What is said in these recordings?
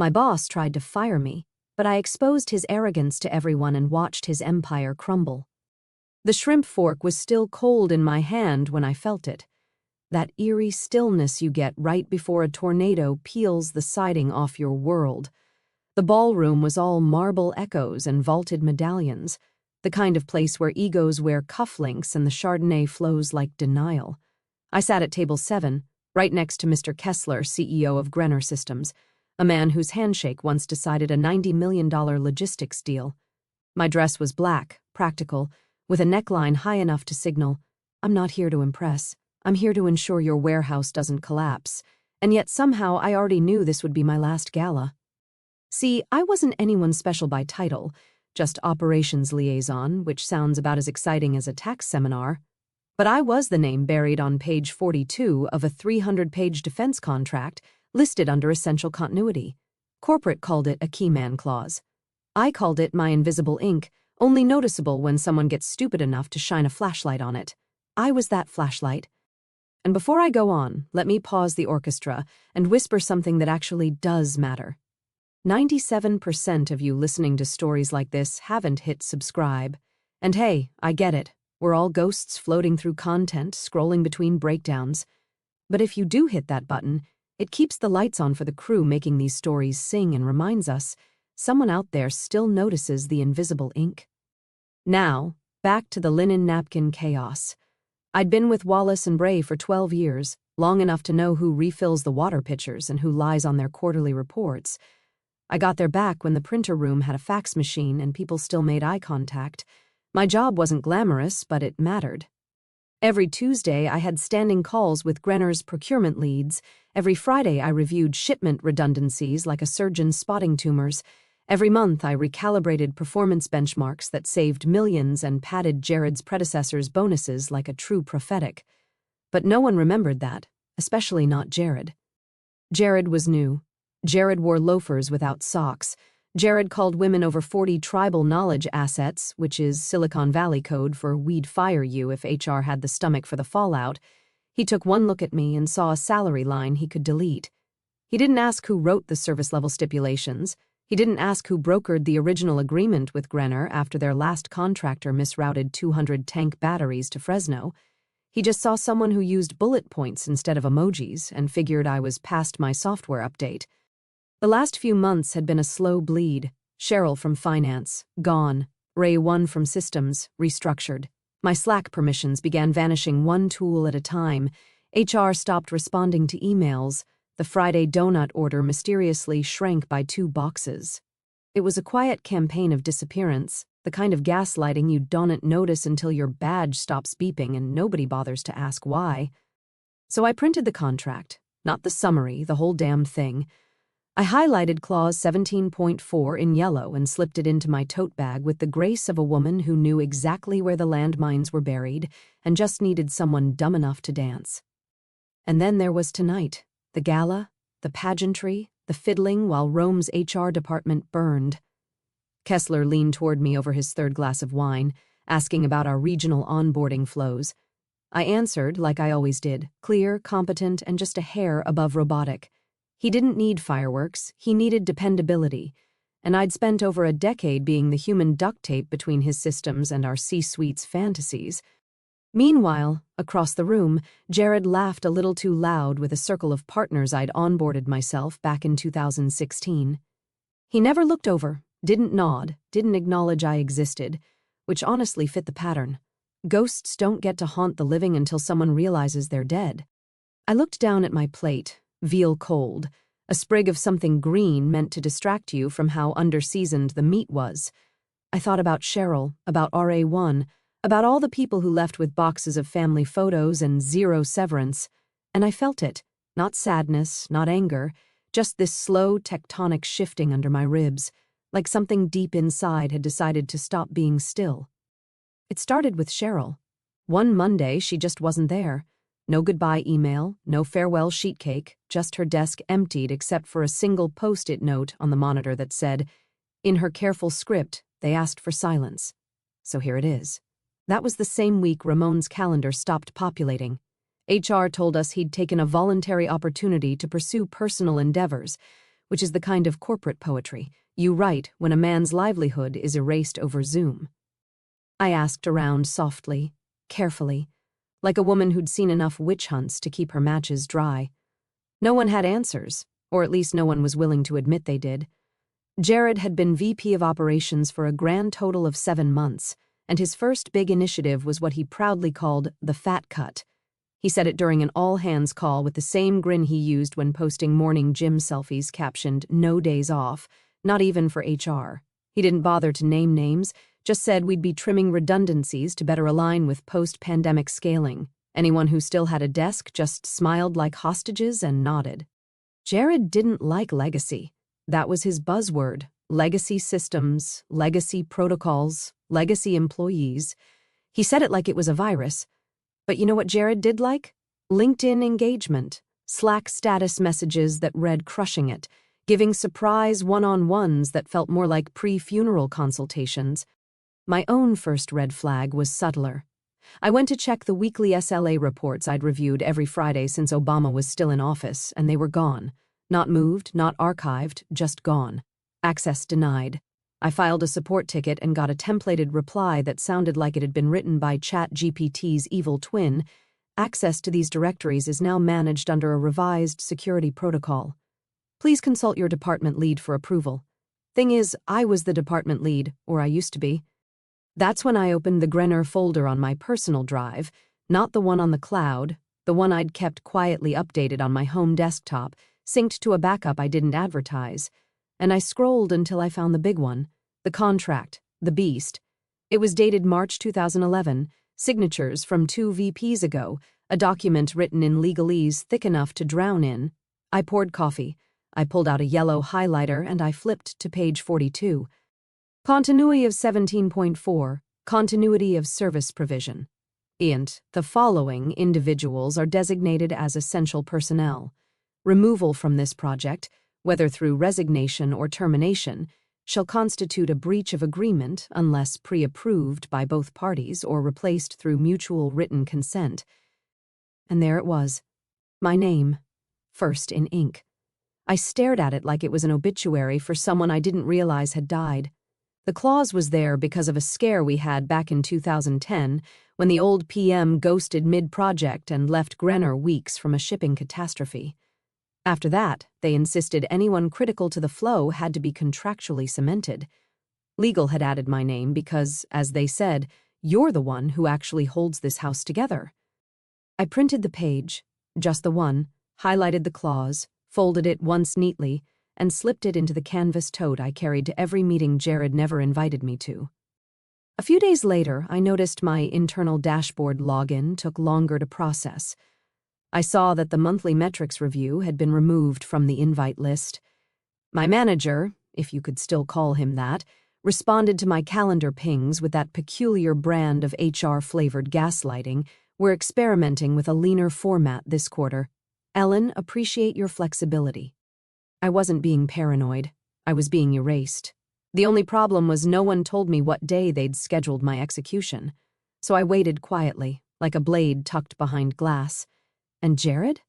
My boss tried to fire me, but I exposed his arrogance to everyone and watched his empire crumble. The shrimp fork was still cold in my hand when I felt it. That eerie stillness you get right before a tornado peels the siding off your world. The ballroom was all marble echoes and vaulted medallions, the kind of place where egos wear cufflinks and the Chardonnay flows like denial. I sat at table 7, right next to Mr. Kessler, CEO of Grenner Systems, a man whose handshake once decided a $90 million logistics deal. My dress was black, practical, with a neckline high enough to signal, "I'm not here to impress. I'm here to ensure your warehouse doesn't collapse." And yet somehow I already knew this would be my last gala. See, I wasn't anyone special by title, just operations liaison, which sounds about as exciting as a tax seminar. But I was the name buried on page 42 of a 300-page defense contract listed under essential continuity. Corporate called it a keyman clause. I called it my invisible ink, only noticeable when someone gets stupid enough to shine a flashlight on it. I was that flashlight. And before I go on, let me pause the orchestra and whisper something that actually does matter. 97% of you listening to stories like this haven't hit subscribe. And hey, I get it. We're all ghosts floating through content, scrolling between breakdowns. But if you do hit that button, it keeps the lights on for the crew making these stories sing and reminds us someone out there still notices the invisible ink. Now, back to the linen napkin chaos. I'd been with Wallace and Bray for 12 years, long enough to know who refills the water pitchers and who lies on their quarterly reports. I got their back when the printer room had a fax machine and people still made eye contact. My job wasn't glamorous, but it mattered. Every Tuesday, I had standing calls with Grenner's procurement leads. Every Friday, I reviewed shipment redundancies like a surgeon spotting tumors. Every month, I recalibrated performance benchmarks that saved millions and padded Jared's predecessor's bonuses like a true prophetic. But no one remembered that, especially not Jared. Jared was new. Jared wore loafers without socks. Jared called women over 40 tribal knowledge assets, which is Silicon Valley code for we'd fire you if HR had the stomach for the fallout. He took one look at me and saw a salary line he could delete. He didn't ask who wrote the service-level stipulations. He didn't ask who brokered the original agreement with Grenner after their last contractor misrouted 200 tank batteries to Fresno. He just saw someone who used bullet points instead of emojis and figured I was past my software update. The last few months had been a slow bleed. Cheryl from finance, gone. Ray 1 from systems, restructured. My Slack permissions began vanishing one tool at a time. HR stopped responding to emails. The Friday donut order mysteriously shrank by 2 boxes. It was a quiet campaign of disappearance, the kind of gaslighting you don't notice until your badge stops beeping and nobody bothers to ask why. So I printed the contract, not the summary, the whole damn thing. I highlighted clause 17.4 in yellow and slipped it into my tote bag with the grace of a woman who knew exactly where the landmines were buried and just needed someone dumb enough to dance. And then there was tonight, the gala, the pageantry, the fiddling while Rome's HR department burned. Kessler leaned toward me over his 3rd glass of wine, asking about our regional onboarding flows. I answered like I always did, clear, competent, and just a hair above robotic. He didn't need fireworks, he needed dependability, and I'd spent over a decade being the human duct tape between his systems and our C-suite's fantasies. Meanwhile, across the room, Jared laughed a little too loud with a circle of partners I'd onboarded myself back in 2016. He never looked over, didn't nod, didn't acknowledge I existed, which honestly fit the pattern. Ghosts don't get to haunt the living until someone realizes they're dead. I looked down at my plate. Veal cold, a sprig of something green meant to distract you from how underseasoned the meat was. I thought about Cheryl, about RA1, about all the people who left with boxes of family photos and 0 severance, and I felt it, not sadness, not anger, just this slow tectonic shifting under my ribs, like something deep inside had decided to stop being still. It started with Cheryl. One Monday, she just wasn't there. No goodbye email, no farewell sheet cake, just her desk emptied except for a single post-it note on the monitor that said, in her careful script, they asked for silence. So here it is. That was the same week Ramon's calendar stopped populating. HR told us he'd taken a voluntary opportunity to pursue personal endeavors, which is the kind of corporate poetry you write when a man's livelihood is erased over Zoom. I asked around softly, carefully, like a woman who'd seen enough witch hunts to keep her matches dry. No one had answers, or at least no one was willing to admit they did. Jared had been VP of operations for a grand total of 7 months, and his first big initiative was what he proudly called the fat cut. He said it during an all-hands call with the same grin he used when posting morning gym selfies captioned "No days off," not even for HR. He didn't bother to name names, just said we'd be trimming redundancies to better align with post-pandemic scaling. Anyone who still had a desk just smiled like hostages and nodded. Jared didn't like legacy. That was his buzzword. Legacy systems, legacy protocols, legacy employees. He said it like it was a virus. But you know what Jared did like? LinkedIn engagement, Slack status messages that read crushing it, giving surprise one-on-ones that felt more like pre-funeral consultations. My own first red flag was subtler. I went to check the weekly SLA reports I'd reviewed every Friday since Obama was still in office, and they were gone. Not moved, not archived, just gone. Access denied. I filed a support ticket and got a templated reply that sounded like it had been written by ChatGPT's evil twin. Access to these directories is now managed under a revised security protocol. Please consult your department lead for approval. Thing is, I was the department lead, or I used to be. That's when I opened the Grenner folder on my personal drive, not the one on the cloud, the one I'd kept quietly updated on my home desktop, synced to a backup I didn't advertise. And I scrolled until I found the big one, the contract, the beast. It was dated March 2011, signatures from 2 VPs ago, a document written in legalese thick enough to drown in. I poured coffee. I pulled out a yellow highlighter and I flipped to page 42. Continuity of 17.4, continuity of service provision. And the following individuals are designated as essential personnel. Removal from this project, whether through resignation or termination, shall constitute a breach of agreement unless pre-approved by both parties or replaced through mutual written consent. And there it was. My name. First in ink. I stared at it like it was an obituary for someone I didn't realize had died. The clause was there because of a scare we had back in 2010 when the old PM ghosted mid-project and left Grenner weeks from a shipping catastrophe. After that, they insisted anyone critical to the flow had to be contractually cemented. Legal had added my name because, as they said, you're the one who actually holds this house together. I printed the page, just the one, highlighted the clause, folded it once neatly, and slipped it into the canvas tote I carried to every meeting Jared never invited me to. A few days later, I noticed my internal dashboard login took longer to process. I saw that the monthly metrics review had been removed from the invite list. My manager, if you could still call him that, responded to my calendar pings with that peculiar brand of HR-flavored gaslighting. We're experimenting with a leaner format this quarter. Ellen, appreciate your flexibility. I wasn't being paranoid. I was being erased. The only problem was no one told me what day they'd scheduled my execution. So I waited quietly, like a blade tucked behind glass. And Jared?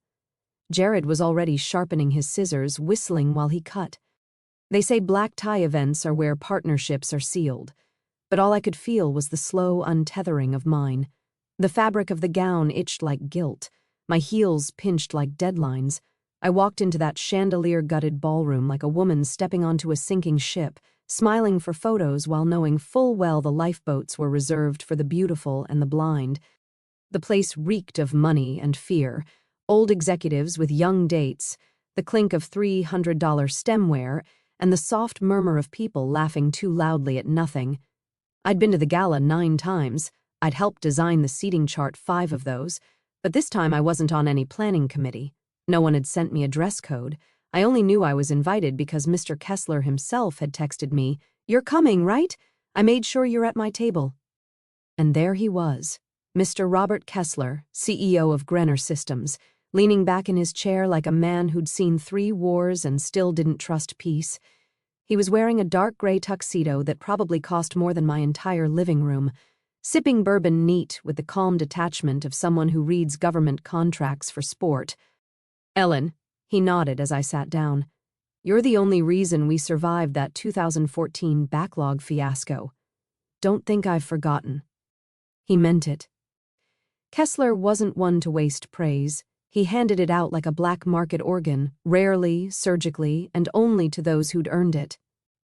Jared was already sharpening his scissors, whistling while he cut. They say black tie events are where partnerships are sealed. But all I could feel was the slow untethering of mine. The fabric of the gown itched like guilt. My heels pinched like deadlines. I walked into that chandelier-gutted ballroom like a woman stepping onto a sinking ship, smiling for photos while knowing full well the lifeboats were reserved for the beautiful and the blind. The place reeked of money and fear, old executives with young dates, the clink of $300 stemware, and the soft murmur of people laughing too loudly at nothing. I'd been to the gala 9 times. I'd helped design the seating chart 5 of those, but this time I wasn't on any planning committee. No one had sent me a dress code. I only knew I was invited because Mr. Kessler himself had texted me, "You're coming, right? I made sure you're at my table." And there he was, Mr. Robert Kessler, CEO of Grenner Systems, leaning back in his chair like a man who'd seen 3 wars and still didn't trust peace. He was wearing a dark gray tuxedo that probably cost more than my entire living room, sipping bourbon neat with the calm detachment of someone who reads government contracts for sport. "Ellen," he nodded as I sat down. You're the only reason we survived that 2014 backlog fiasco. Don't think I've forgotten." He meant it. Kessler wasn't one to waste praise. He handed it out like a black market organ, rarely, surgically, and only to those who'd earned it.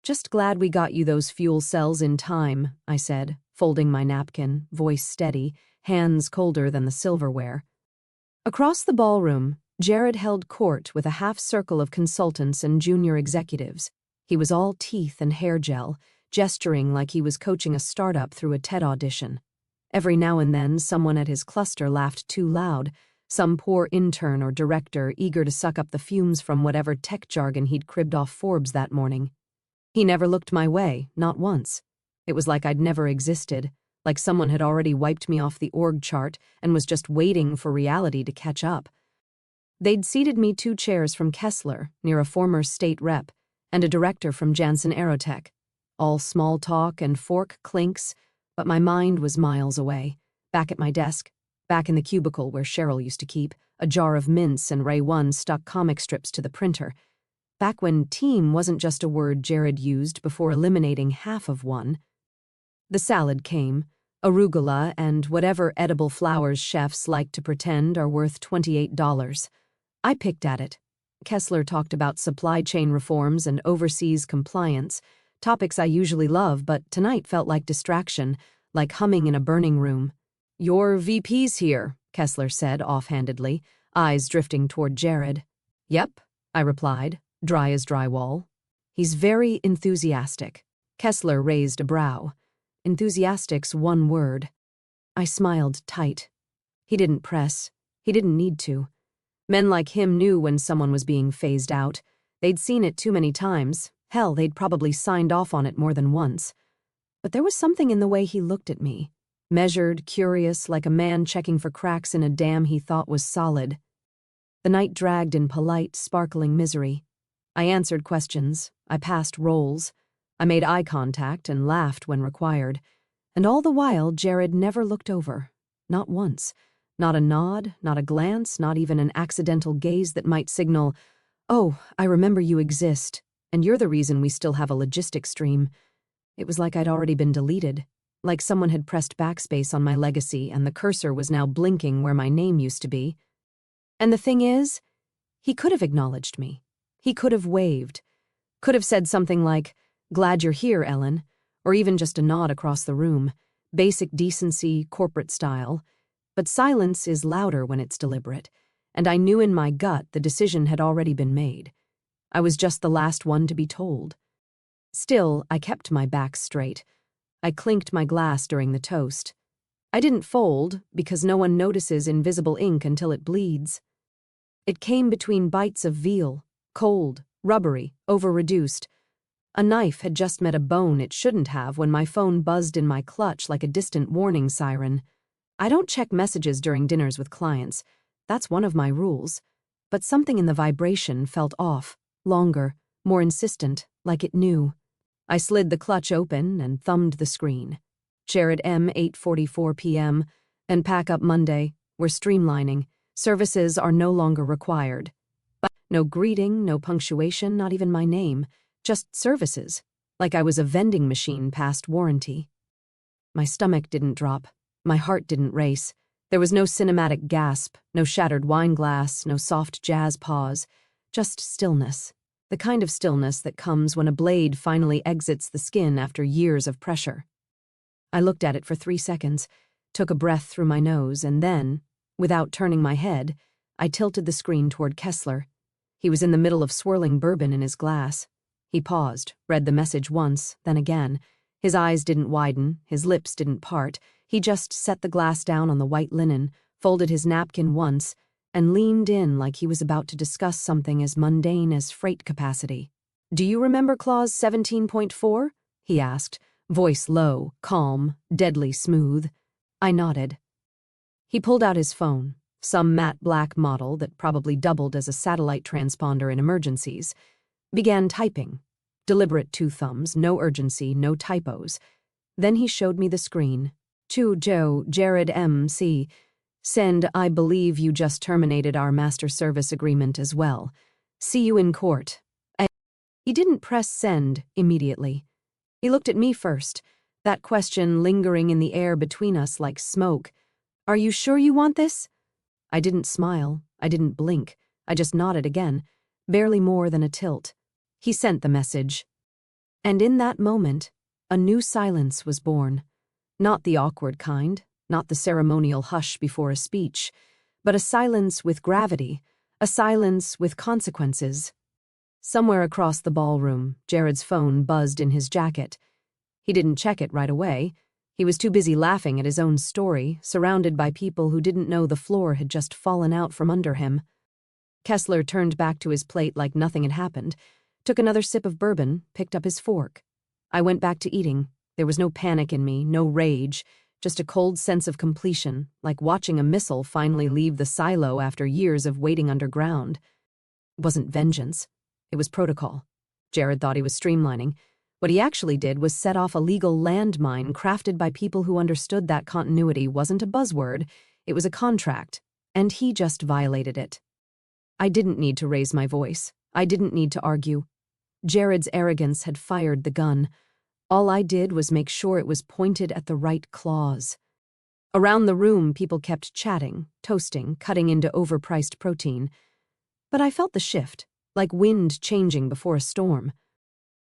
"Just glad we got you those fuel cells in time," I said, folding my napkin, voice steady, hands colder than the silverware. Across the ballroom, Jared held court with a half-circle of consultants and junior executives. He was all teeth and hair gel, gesturing like he was coaching a startup through a TED audition. Every now and then, someone at his cluster laughed too loud, some poor intern or director eager to suck up the fumes from whatever tech jargon he'd cribbed off Forbes that morning. He never looked my way, not once. It was like I'd never existed, like someone had already wiped me off the org chart and was just waiting for reality to catch up. They'd seated me 2 chairs from Kessler, near a former state rep, and a director from Janssen Aerotech. All small talk and fork clinks, but my mind was miles away, back at my desk, back in the cubicle where Cheryl used to keep a jar of mints and Ray 1 stuck comic strips to the printer, back when team wasn't just a word Jared used before eliminating half of one. The salad came, arugula and whatever edible flowers chefs like to pretend are worth $28. I picked at it. Kessler talked about supply chain reforms and overseas compliance, topics I usually love, but tonight felt like distraction, like humming in a burning room. "Your VP's here," Kessler said offhandedly, eyes drifting toward Jared. "Yep," I replied, dry as drywall. "He's very enthusiastic." Kessler raised a brow. Enthusiastic's one word. I smiled tight. He didn't press. He didn't need to. Men like him knew when someone was being phased out. They'd seen it too many times. Hell, they'd probably signed off on it more than once. But there was something in the way he looked at me. Measured, curious, like a man checking for cracks in a dam he thought was solid. The night dragged in polite, sparkling misery. I answered questions. I passed roles. I made eye contact and laughed when required. And all the while, Jared never looked over. Not once. Not a nod, not a glance, not even an accidental gaze that might signal, "Oh, I remember you exist, and you're the reason we still have a logistics stream." It was like I'd already been deleted. Like someone had pressed backspace on my legacy and the cursor was now blinking where my name used to be. And the thing is, he could have acknowledged me. He could have waved. Could have said something like, "Glad you're here, Ellen," or even just a nod across the room. Basic decency, corporate style. But silence is louder when it's deliberate, and I knew in my gut the decision had already been made. I was just the last one to be told. Still, I kept my back straight. I clinked my glass during the toast. I didn't fold, because no one notices invisible ink until it bleeds. It came between bites of veal, cold, rubbery, over-reduced. A knife had just met a bone it shouldn't have when my phone buzzed in my clutch like a distant warning siren. I don't check messages during dinners with clients. That's one of my rules. But something in the vibration felt off, longer, more insistent, like it knew. I slid the clutch open and thumbed the screen. Jared M. 8:44 p.m. and pack up Monday. We're streamlining. Services are no longer required. But no greeting, no punctuation, not even my name. Just services. Like I was a vending machine past warranty. My stomach didn't drop. My heart didn't race. There was no cinematic gasp, no shattered wine glass, no soft jazz pause. Just stillness. The kind of stillness that comes when a blade finally exits the skin after years of pressure. I looked at it for 3 seconds, took a breath through my nose, and then, without turning my head, I tilted the screen toward Kessler. He was in the middle of swirling bourbon in his glass. He paused, read the message once, then again. His eyes didn't widen, his lips didn't part. He just set the glass down on the white linen, folded his napkin once, and leaned in like he was about to discuss something as mundane as freight capacity. "Do you remember Clause 17.4? He asked, voice low, calm, deadly smooth. I nodded. He pulled out his phone, some matte black model that probably doubled as a satellite transponder in emergencies. Began typing. Deliberate 2 thumbs, no urgency, no typos. Then he showed me the screen. "To Joe, Jared M.C. Send, I believe you just terminated our master service agreement as well. See you in court." He didn't press send immediately. He looked at me first, that question lingering in the air between us like smoke. "Are you sure you want this?" I didn't smile. I didn't blink. I just nodded again, barely more than a tilt. He sent the message. And in that moment, a new silence was born. Not the awkward kind, not the ceremonial hush before a speech, but a silence with gravity, a silence with consequences. Somewhere across the ballroom, Jared's phone buzzed in his jacket. He didn't check it right away. He was too busy laughing at his own story, surrounded by people who didn't know the floor had just fallen out from under him. Kessler turned back to his plate like nothing had happened, took another sip of bourbon, picked up his fork. I went back to eating. There was no panic in me, no rage, just a cold sense of completion, like watching a missile finally leave the silo after years of waiting underground. It wasn't vengeance. It was protocol. Jared thought he was streamlining. What he actually did was set off a legal landmine crafted by people who understood that continuity wasn't a buzzword, it was a contract, and he just violated it. I didn't need to raise my voice. I didn't need to argue. Jared's arrogance had fired the gun. All I did was make sure it was pointed at the right claws. Around the room, people kept chatting, toasting, cutting into overpriced protein. But I felt the shift, like wind changing before a storm.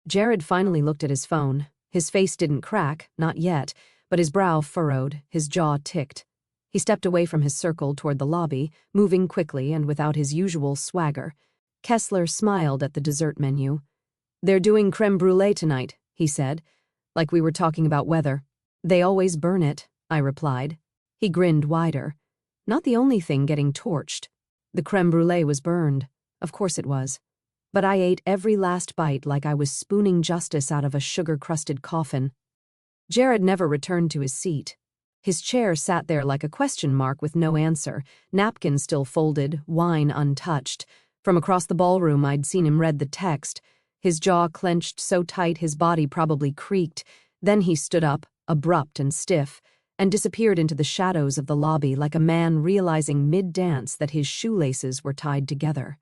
Jared finally looked at his phone. His face didn't crack, not yet, but his brow furrowed, his jaw ticked. He stepped away from his circle toward the lobby, moving quickly and without his usual swagger. Kessler smiled at the dessert menu. "They're doing crème brûlée tonight," he said, like we were talking about weather. "They always burn it," I replied. He grinned wider. Not the only thing getting torched. The crème brûlée was burned. Of course it was. But I ate every last bite like I was spooning justice out of a sugar-crusted coffin. Jared never returned to his seat. His chair sat there like a question mark with no answer, napkin still folded, wine untouched. From across the ballroom I'd seen him read the text. His jaw clenched so tight his body probably creaked. Then he stood up, abrupt and stiff, and disappeared into the shadows of the lobby like a man realizing mid-dance that his shoelaces were tied together.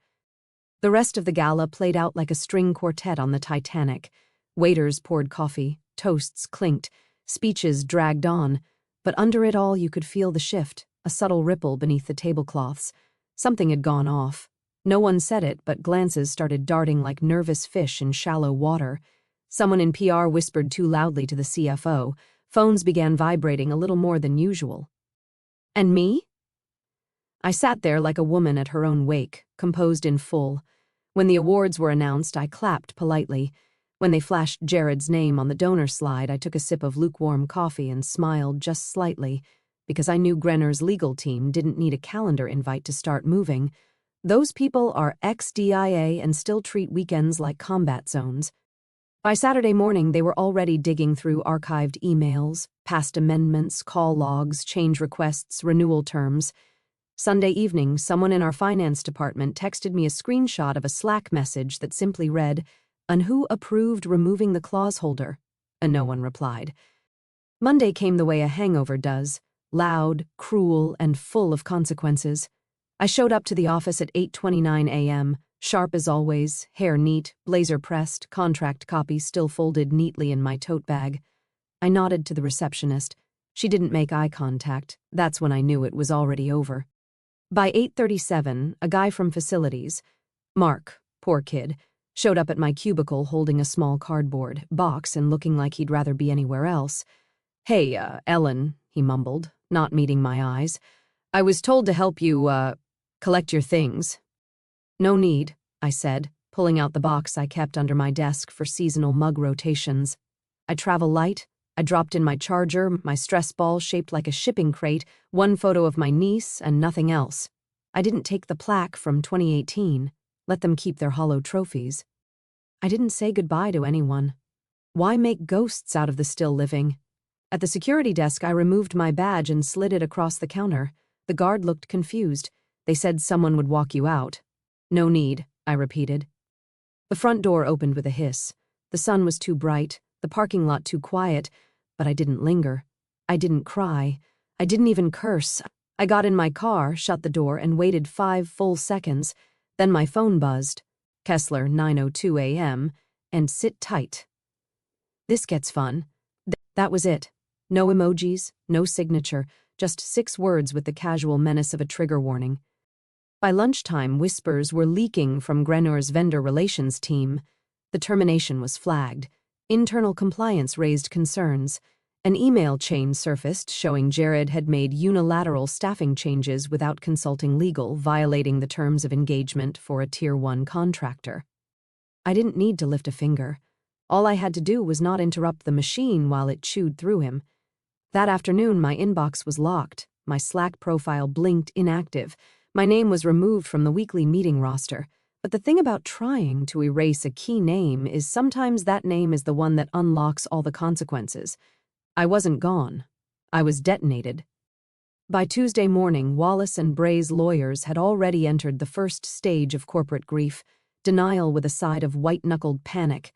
The rest of the gala played out like a string quartet on the Titanic. Waiters poured coffee, toasts clinked, speeches dragged on, but under it all you could feel the shift, a subtle ripple beneath the tablecloths. Something had gone off. No one said it, but glances started darting like nervous fish in shallow water. Someone in PR whispered too loudly to the CFO. Phones began vibrating a little more than usual. And me? I sat there like a woman at her own wake, composed in full. When the awards were announced, I clapped politely. When they flashed Jared's name on the donor slide, I took a sip of lukewarm coffee and smiled just slightly, because I knew Grenner's legal team didn't need a calendar invite to start moving. Those people are ex-DIA and still treat weekends like combat zones. By Saturday morning, they were already digging through archived emails, past amendments, call logs, change requests, renewal terms. Sunday evening, someone in our finance department texted me a screenshot of a Slack message that simply read, "And who approved removing the clause holder?" And no one replied. Monday came the way a hangover does, loud, cruel, and full of consequences. I showed up to the office at 8:29 a.m., sharp as always, hair neat, blazer pressed, contract copy still folded neatly in my tote bag. I nodded to the receptionist. She didn't make eye contact. That's when I knew it was already over. By 8:37, a guy from facilities, Mark, poor kid, showed up at my cubicle holding a small cardboard box and looking like he'd rather be anywhere else. "Hey, Ellen," he mumbled, not meeting my eyes. "I was told to help you, collect your things." "No need," I said, pulling out the box I kept under my desk for seasonal mug rotations. "I travel light. I dropped in my charger, my stress ball shaped like a shipping crate, one photo of my niece, and nothing else. I didn't take the plaque from 2018. Let them keep their hollow trophies. I didn't say goodbye to anyone. Why make ghosts out of the still living? At the security desk, I removed my badge and slid it across the counter. The guard looked confused. They said someone would walk you out. "No need," I repeated. The front door opened with a hiss. The sun was too bright, the parking lot too quiet, but I didn't linger. I didn't cry. I didn't even curse. I got in my car, shut the door, and waited 5 full seconds. Then my phone buzzed. Kessler, 9:02 a.m. and sit tight. This gets fun. That was it. No emojis, no signature, just 6 words with the casual menace of a trigger warning. By lunchtime, whispers were leaking from Grenor's vendor relations team. The termination was flagged. Internal compliance raised concerns. An email chain surfaced showing Jared had made unilateral staffing changes without consulting legal, violating the terms of engagement for a Tier 1 contractor. I didn't need to lift a finger. All I had to do was not interrupt the machine while it chewed through him. That afternoon, my inbox was locked. My Slack profile blinked inactive. My name was removed from the weekly meeting roster. But the thing about trying to erase a key name is sometimes that name is the one that unlocks all the consequences. I wasn't gone. I was detonated. By Tuesday morning, Wallace and Bray's lawyers had already entered the first stage of corporate grief, denial with a side of white-knuckled panic.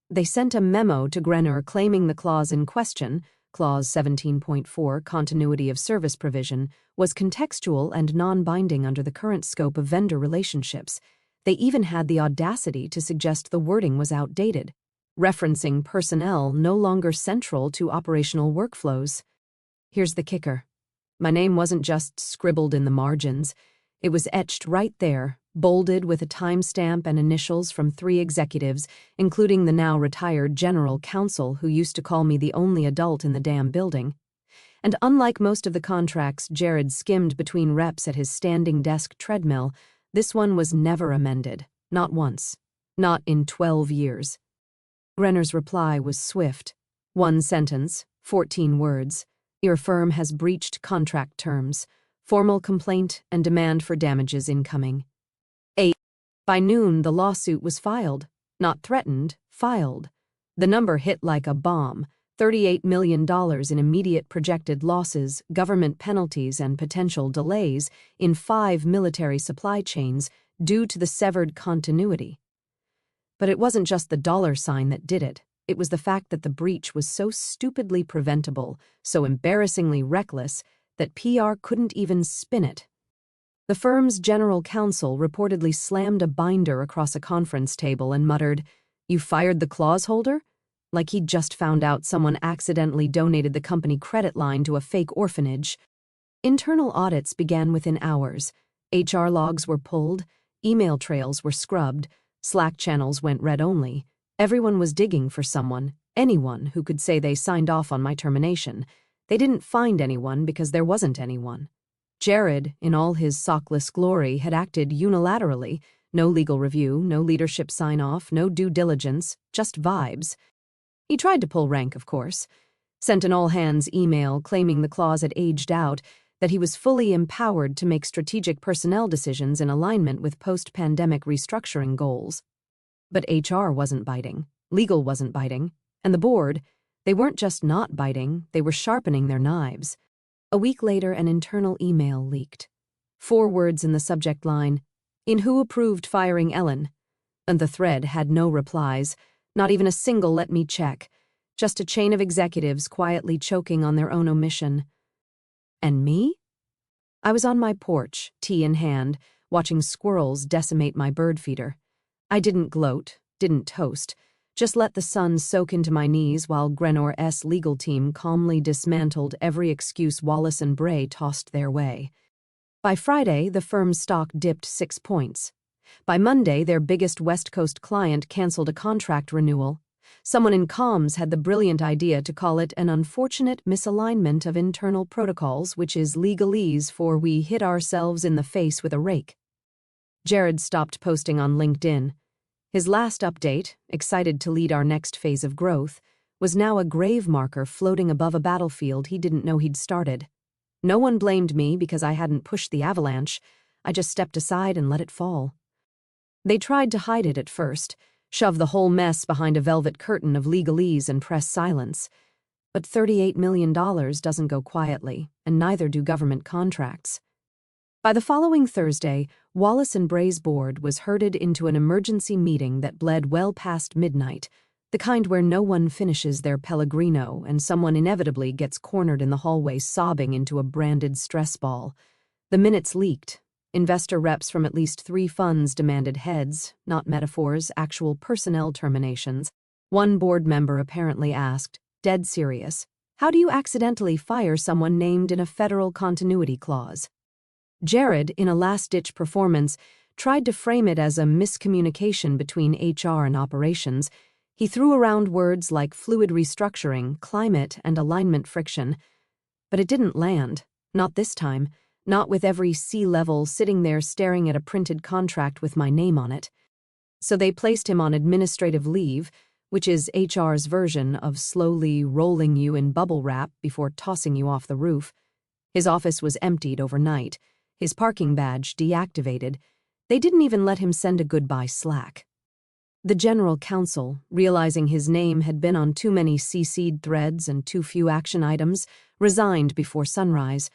They sent a memo to Grenor claiming the clause in question, Clause 17.4, Continuity of Service Provision, was contextual and non-binding under the current scope of vendor relationships. They even had the audacity to suggest the wording was outdated, referencing personnel no longer central to operational workflows. Here's the kicker. My name wasn't just scribbled in the margins. It was etched right there, bolded with a timestamp and initials from 3 executives, including the now retired general counsel who used to call me the only adult in the damn building. And unlike most of the contracts Jared skimmed between reps at his standing desk treadmill, this one was never amended, not once, not in 12 years. Grenor's reply was swift. 1 sentence, 14 words. Your firm has breached contract terms. Formal complaint and demand for damages incoming. 8. By noon, the lawsuit was filed. Not threatened, filed. The number hit like a bomb. $38 million in immediate projected losses, government penalties, and potential delays in 5 military supply chains due to the severed continuity. But it wasn't just the dollar sign that did it. It was the fact that the breach was so stupidly preventable, so embarrassingly reckless, that PR couldn't even spin it. The firm's general counsel reportedly slammed a binder across a conference table and muttered, "You fired the clause holder?" Like he'd just found out someone accidentally donated the company credit line to a fake orphanage. Internal audits began within hours. HR logs were pulled, email trails were scrubbed, Slack channels went read-only. Everyone was digging for someone, anyone who could say they signed off on my termination. They didn't find anyone because there wasn't anyone. Jared, in all his sockless glory, had acted unilaterally. No legal review, no leadership sign-off, no due diligence, just vibes. He tried to pull rank, of course. Sent an all-hands email claiming the clause had aged out, that he was fully empowered to make strategic personnel decisions in alignment with post-pandemic restructuring goals. But HR wasn't biting, legal wasn't biting, and the board, they weren't just not biting, they were sharpening their knives. A week later, an internal email leaked. 4 words in the subject line, "In who approved firing Ellen?" And the thread had no replies, not even a single "let me check," just a chain of executives quietly choking on their own omission. And me? I was on my porch, tea in hand, watching squirrels decimate my bird feeder. I didn't gloat, didn't toast, just let the sun soak into my knees while Grenor's legal team calmly dismantled every excuse Wallace and Bray tossed their way. By Friday, the firm's stock dipped 6 points. By Monday, their biggest West Coast client canceled a contract renewal. Someone in comms had the brilliant idea to call it an unfortunate misalignment of internal protocols, which is legalese for we hit ourselves in the face with a rake. Jared stopped posting on LinkedIn. His last update, excited to lead our next phase of growth, was now a grave marker floating above a battlefield he didn't know he'd started. No one blamed me because I hadn't pushed the avalanche. I just stepped aside and let it fall. They tried to hide it at first, shove the whole mess behind a velvet curtain of legalese and press silence. But $38 million doesn't go quietly, and neither do government contracts. By the following Thursday, Wallace and Bray's board was herded into an emergency meeting that bled well past midnight, the kind where no one finishes their Pellegrino and someone inevitably gets cornered in the hallway sobbing into a branded stress ball. The minutes leaked. Investor reps from at least 3 funds demanded heads, not metaphors, actual personnel terminations. One board member apparently asked, dead serious, "How do you accidentally fire someone named in a federal continuity clause?" Jared, in a last-ditch performance, tried to frame it as a miscommunication between HR and operations. He threw around words like fluid restructuring, climate, and alignment friction. But it didn't land. Not this time. Not with every C-level sitting there staring at a printed contract with my name on it. So they placed him on administrative leave, which is HR's version of slowly rolling you in bubble wrap before tossing you off the roof. His office was emptied overnight, his parking badge deactivated. They didn't even let him send a goodbye Slack. The general counsel, realizing his name had been on too many CC'd threads and too few action items, resigned before sunrise.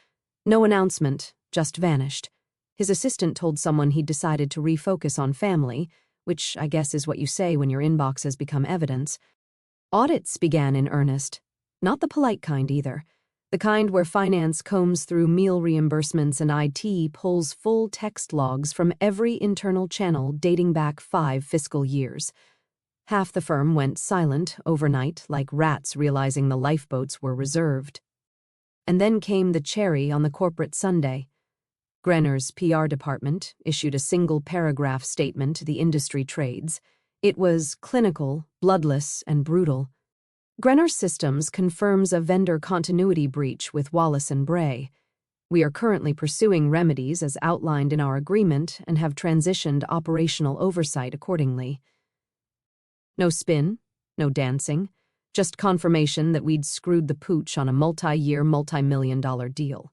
No announcement, just vanished. His assistant told someone he'd decided to refocus on family, which I guess is what you say when your inbox has become evidence. Audits began in earnest. Not the polite kind either. The kind where finance combs through meal reimbursements and IT pulls full text logs from every internal channel dating back 5 fiscal years. Half the firm went silent overnight like rats realizing the lifeboats were reserved. And then came the cherry on the corporate sundae. Grenner's PR department issued a single-paragraph statement to the industry trades. It was clinical, bloodless, and brutal. Grenner Systems confirms a vendor continuity breach with Wallace & Bray. We are currently pursuing remedies as outlined in our agreement and have transitioned operational oversight accordingly. No spin, no dancing, just confirmation that we'd screwed the pooch on a multi-year, multi-million-dollar deal.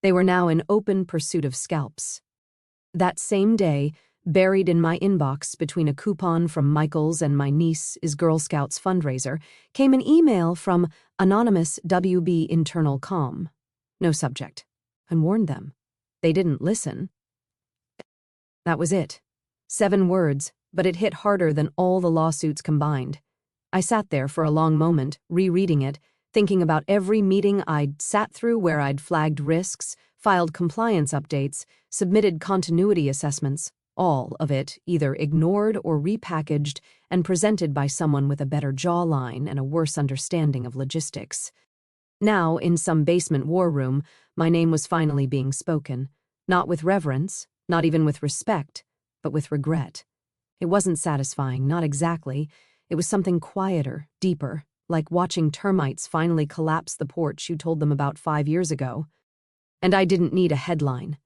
They were now in open pursuit of scalps. That same day, buried in my inbox between a coupon from Michael's and my niece is Girl Scouts fundraiser, came an email from anonymous WB Internal Comm. No subject. And warned them. They didn't listen. That was it. 7 words, but it hit harder than all the lawsuits combined. I sat there for a long moment, rereading it, thinking about every meeting I'd sat through where I'd flagged risks, filed compliance updates, submitted continuity assessments, all of it either ignored or repackaged and presented by someone with a better jawline and a worse understanding of logistics. Now, in some basement war room, my name was finally being spoken, not with reverence, not even with respect, but with regret. It wasn't satisfying, not exactly. It was something quieter, deeper, like watching termites finally collapse the porch you told them about 5 years ago. And I didn't need a headline.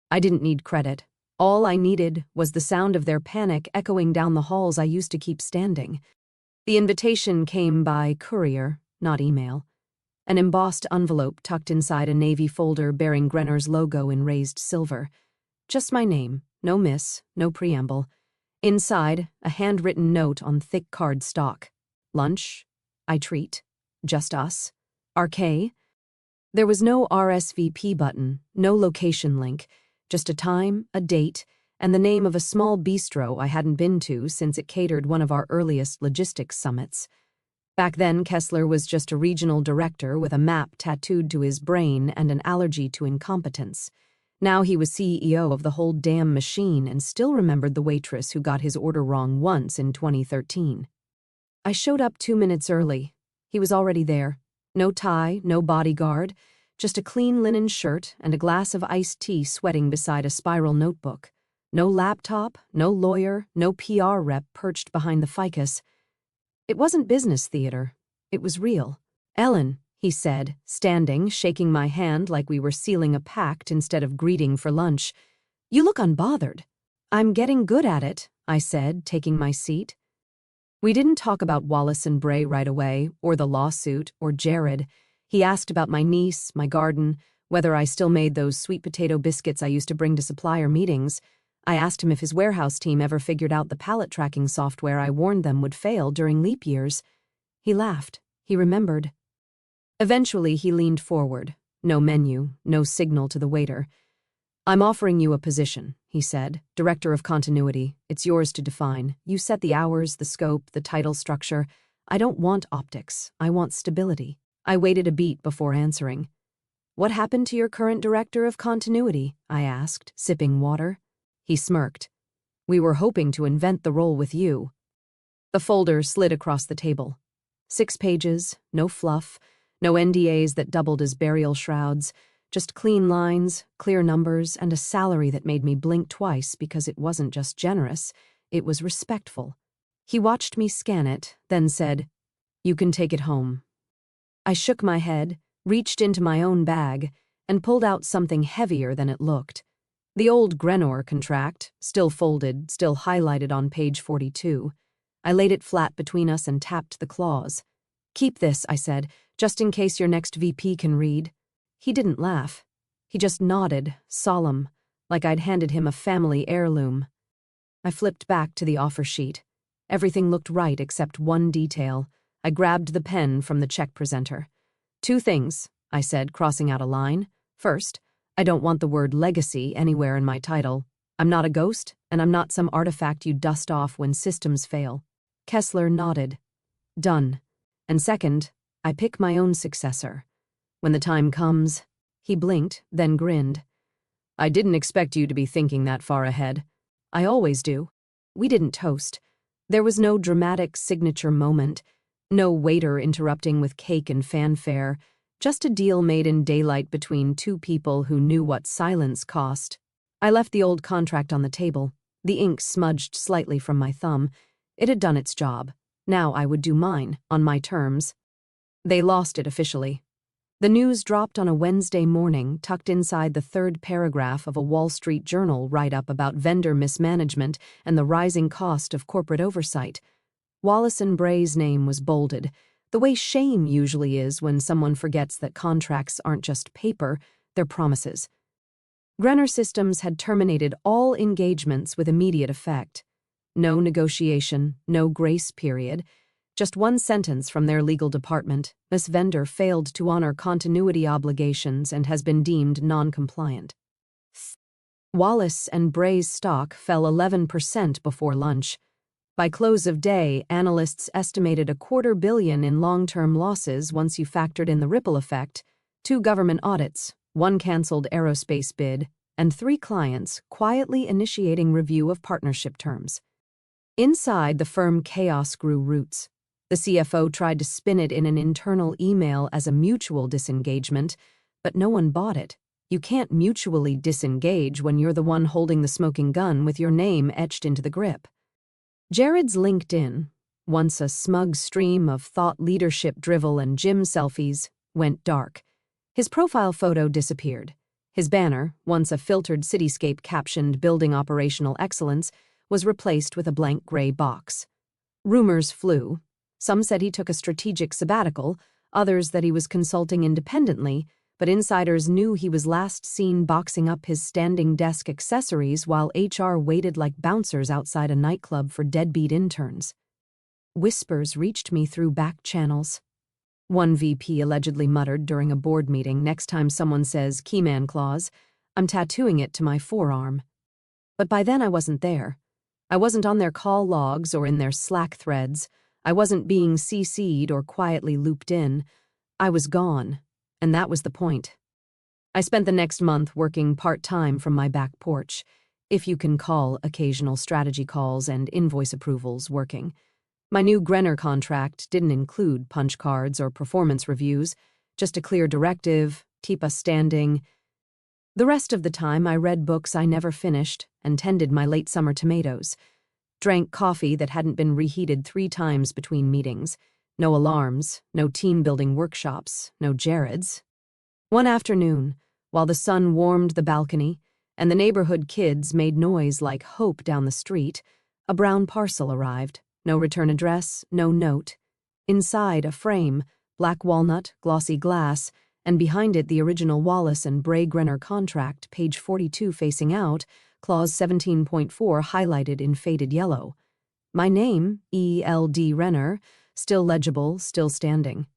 I didn't need credit. All I needed was the sound of their panic echoing down the halls I used to keep standing. The invitation came by courier, not email. An embossed envelope tucked inside a navy folder bearing Grenner's logo in raised silver. Just my name, no miss, no preamble. Inside, a handwritten note on thick card stock. Lunch. I treat. Just us. RK. There was no RSVP button, no location link, just a time, a date, and the name of a small bistro I hadn't been to since it catered one of our earliest logistics summits. Back then, Kessler was just a regional director with a map tattooed to his brain and an allergy to incompetence. Now he was CEO of the whole damn machine and still remembered the waitress who got his order wrong once in 2013. I showed up 2 minutes early. He was already there. No tie, no bodyguard, just a clean linen shirt and a glass of iced tea sweating beside a spiral notebook. No laptop, no lawyer, no PR rep perched behind the ficus. It wasn't business theater. It was real. "Ellen," he said, standing, shaking my hand like we were sealing a pact instead of greeting for lunch. "You look unbothered." "I'm getting good at it," I said, taking my seat. We didn't talk about Wallace and Bray right away, or the lawsuit, or Jared. He asked about my niece, my garden, whether I still made those sweet potato biscuits I used to bring to supplier meetings. I asked him if his warehouse team ever figured out the pallet tracking software I warned them would fail during leap years. He laughed. He remembered. Eventually, he leaned forward. No menu, no signal to the waiter. "I'm offering you a position," he said. "Director of Continuity. It's yours to define. You set the hours, the scope, the title structure. I don't want optics. I want stability." I waited a beat before answering. "What happened to your current director of continuity?" I asked, sipping water. He smirked. "We were hoping to invent the role with you." The folder slid across the table. 6 pages, no fluff, no NDAs that doubled as burial shrouds, just clean lines, clear numbers, and a salary that made me blink twice because it wasn't just generous, it was respectful. He watched me scan it, then said, "You can take it home." I shook my head, reached into my own bag, and pulled out something heavier than it looked. The old Grenor contract, still folded, still highlighted on page 42. I laid it flat between us and tapped the clause. "Keep this," I said, "just in case your next VP can read." He didn't laugh. He just nodded, solemn, like I'd handed him a family heirloom. I flipped back to the offer sheet. Everything looked right except one detail. I grabbed the pen from the check presenter. "2 things," I said, crossing out a line. "First, I don't want the word legacy anywhere in my title. I'm not a ghost, and I'm not some artifact you dust off when systems fail." Kessler nodded. "Done. And second, I pick my own successor. When the time comes." He blinked, then grinned. "I didn't expect you to be thinking that far ahead." "I always do." We didn't toast. There was no dramatic signature moment, no waiter interrupting with cake and fanfare, just a deal made in daylight between 2 people who knew what silence cost. I left the old contract on the table. The ink smudged slightly from my thumb. It had done its job. Now I would do mine, on my terms. They lost it officially. The news dropped on a Wednesday morning, tucked inside the 3rd paragraph of a Wall Street Journal write-up about vendor mismanagement and the rising cost of corporate oversight. Wallace & Bray's name was bolded, the way shame usually is when someone forgets that contracts aren't just paper, they're promises. Grenor Systems had terminated all engagements with immediate effect. No negotiation, no grace period. Just one sentence from their legal department: "This vendor failed to honor continuity obligations and has been deemed non-compliant." Wallace & Bray's stock fell 11% before lunch. By close of day, analysts estimated $250 million in long-term losses once you factored in the ripple effect, 2 government audits, 1 canceled aerospace bid, and 3 clients quietly initiating review of partnership terms. Inside the firm, chaos grew roots. The CFO tried to spin it in an internal email as a mutual disengagement, but no one bought it. You can't mutually disengage when you're the one holding the smoking gun with your name etched into the grip. Jared's LinkedIn, once a smug stream of thought leadership drivel and gym selfies, went dark. His profile photo disappeared. His banner, once a filtered cityscape captioned "Building Operational Excellence," was replaced with a blank gray box. Rumors flew. Some said he took a strategic sabbatical, others that he was consulting independently, but insiders knew he was last seen boxing up his standing desk accessories while HR waited like bouncers outside a nightclub for deadbeat interns. Whispers reached me through back channels. One VP allegedly muttered during a board meeting, "Next time someone says keyman clause, I'm tattooing it to my forearm." But by then I wasn't there. I wasn't on their call logs or in their Slack threads. I wasn't being CC'd or quietly looped in. I was gone, and that was the point. I spent the next month working part-time from my back porch, if you can call occasional strategy calls and invoice approvals working. My new Grenor contract didn't include punch cards or performance reviews, just a clear directive, keep us standing. The rest of the time I read books I never finished and tended my late summer tomatoes. Drank coffee that hadn't been reheated 3 times between meetings. No alarms, no team-building workshops, no Jareds. One afternoon, while the sun warmed the balcony and the neighborhood kids made noise like hope down the street, a brown parcel arrived. No return address, no note. Inside, a frame, black walnut, glossy glass, and behind it the original Wallace & Bray Grenor contract, page 42 facing out, clause 17.4 highlighted in faded yellow. My name, E.L.D. Renner, still legible, still standing.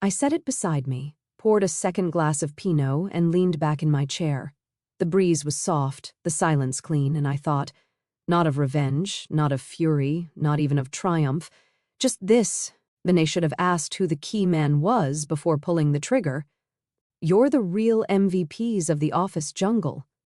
I set it beside me, poured a second glass of Pinot, and leaned back in my chair. The breeze was soft, the silence clean, and I thought, not of revenge, not of fury, not even of triumph, just this: Vinay should have asked who the key man was before pulling the trigger. You're the real MVPs of the office jungle.